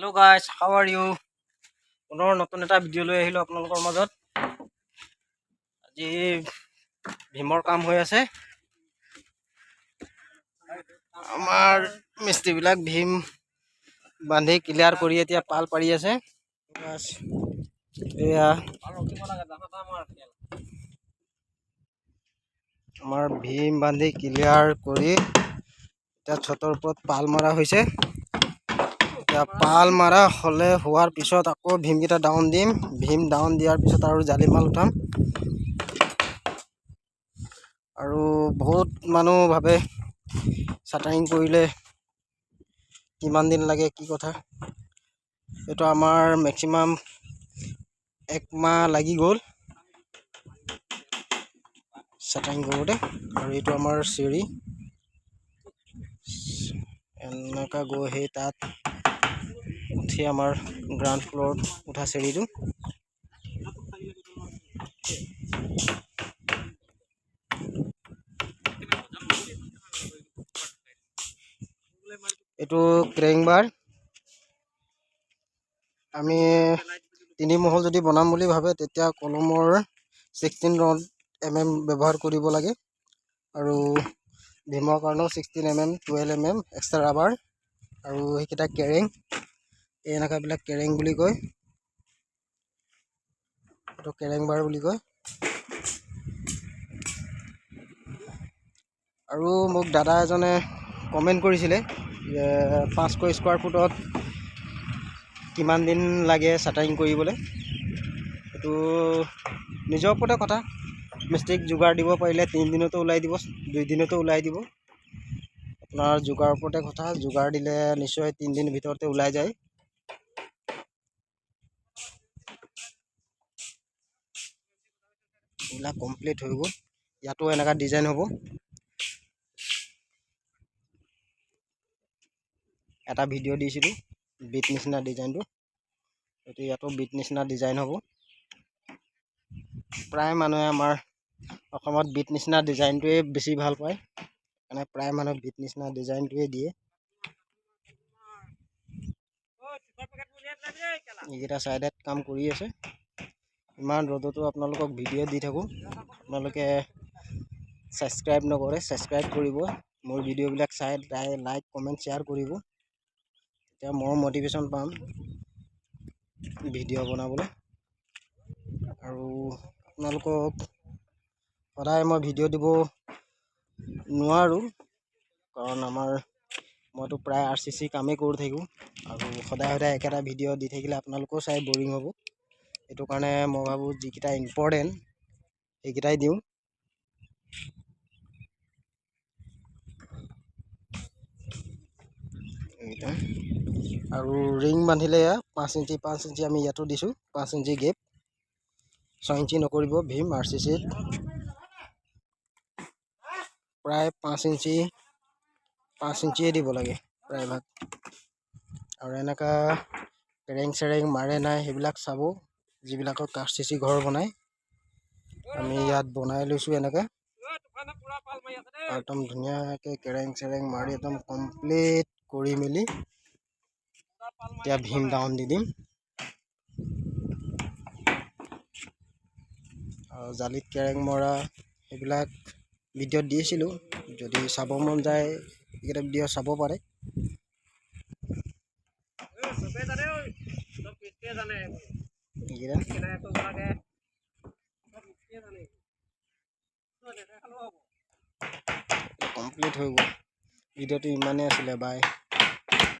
Hello guys, how are you? পুনৰ নতুন এটা ভিডিঅ' লৈ আহিলো আপোনালোকৰ মাজত। আজি ভীমৰ কাম হৈ আছে। আমাৰ মিস্ত্ৰীবিলাক ভীম বান্ধি ক্লিয়াৰ কৰি এতিয়া পাল পাৰি আছে। এয়া আমাৰ ভীম বান্ধি ক্লিয়াৰ কৰি এতিয়া ছতৰ ওপৰত পাল মৰা হৈছে। এতিয়া পাল মাৰা হলে হোৱাৰ পিছত আকৌ ভীমকেইটা ডাউন দিম। ভীম ডাউন দিয়াৰ পিছত আৰু জালি মাল উঠাম। আৰু বহুত মানুহ ভাবে চাটাৰিং কৰিলে কিমান দিন লাগে কি কথা। এইটো আমাৰ মেক্সিমাম 1 মাহ লাগি গ'ল চাটাৰিং কৰোঁতে। আৰু এইটো আমাৰ চিৰি এনেকা গৈ সেই তাত উঠি আমাৰ গ্ৰাউণ্ড ফ্ল'ৰত উঠা চিৰিটো। এইটো ক্ৰেংবাৰ। আমি 3 মহল যদি বনাম বুলি ভাবে তেতিয়া কলমৰ 16 mm ব্যৱহাৰ কৰিব লাগে। আৰু ভীমৰ কাৰণেও 16 mm 12 mm এক্সট্ৰা ৰাবাৰ। আৰু সেইকেইটা কেৰেং, এনেকুৱাবিলাক কেৰেং বুলি কয়। এইটো কেৰেং বাৰ বুলি কয়। আৰু মোক দাদা এজনে কমেণ্ট কৰিছিলে যে 500 স্কোৱাৰ ফুটত কিমান দিন লাগে চাটাৰিং কৰিবলৈ। এইটো নিজৰ ওপৰতে কথা। মিস্ত্ৰীক যোগাৰ দিব পাৰিলে 3 দিনতো ওলাই দিব, 2 দিনতো ওলাই দিব। আপোনাৰ যোগাৰ ওপৰতে কথা। যোগাৰ দিলে নিশ্চয় 3 দিনৰ ভিতৰতে ওলাই যায়। এইবিলাক কমপ্লিট হৈ গ'ল। ইয়াতো এনেকা ডিজাইন হ'ব। এটা ভিডিঅ' দিছিলোঁ বিট নিচিনা ডিজাইনটো। এইটো ইয়াতো বিট নিচিনা ডিজাইন হ'ব। প্ৰায় মানুহে আমাৰ অসমত বিট নিচিনা ডিজাইনটোৱে বেছি ভাল পায়। মানে প্ৰায় মানুহ বিট নিচিনা ডিজাইনটোৱে দিয়ে। এইকেইটা চাইডত কাম কৰি আছে। ইমান ৰ'দতো আপোনালোকক ভিডিঅ' দি থাকোঁ, আপোনালোকে ছাবস্ক্ৰাইব নকৰে। ছাবস্ক্ৰাইব কৰিব, মোৰ ভিডিঅ'বিলাক চাই লাইক কমেণ্ট শ্বেয়াৰ কৰিব। তেতিয়া মই মটিভেশ্যন পাম ভিডিঅ' বনাবলৈ। আৰু আপোনালোকক সদায় মই ভিডিঅ' দিব নোৱাৰোঁ, কাৰণ মইতো প্ৰায় RCC কামেই কৰি থাকোঁ। আৰু সদায় একেটা ভিডিঅ' দি থাকিলে আপোনালোকেও চাই বৰিং হ'ব। সেইটো কাৰণে মই ভাবোঁ যিকেইটা ইম্পৰ্টেণ্ট সেইকেইটাই দিওঁ। আৰু ৰিং বান্ধিলে 5 ইঞ্চি 5 ইঞ্চি আমি ইয়াতো দিছোঁ। 5 ইঞ্চি গেপ, 6 ইঞ্চি নকৰিব। ভীম RCC প্ৰায় 5 ইঞ্চিয়ে দিব লাগে প্ৰায়ভাগ। আৰু এনেকা কেৰেং চেৰেং মাৰে নাই সেইবিলাক চাব, যিবিলাকৰ RCC ঘৰ বনায়। আমি ইয়াত বনাই লৈছোঁ এনেকৈ একদম ধুনীয়াকৈ কেৰেং চেৰেং মাৰি একদম কমপ্লিট কৰি মেলি এতিয়া ভীম ডাউন দি দিম। আৰু জালিত কেৰেং মৰা সেইবিলাক ভিডিঅ'ত দিছিলোঁ। যদি চাব মন যায় এইকেইটা ভিডিঅ' চাব পাৰে। কমপ্লিট হৈ গ'ল। ভিডিঅ'টো ইমানেই আছিলে। বাই।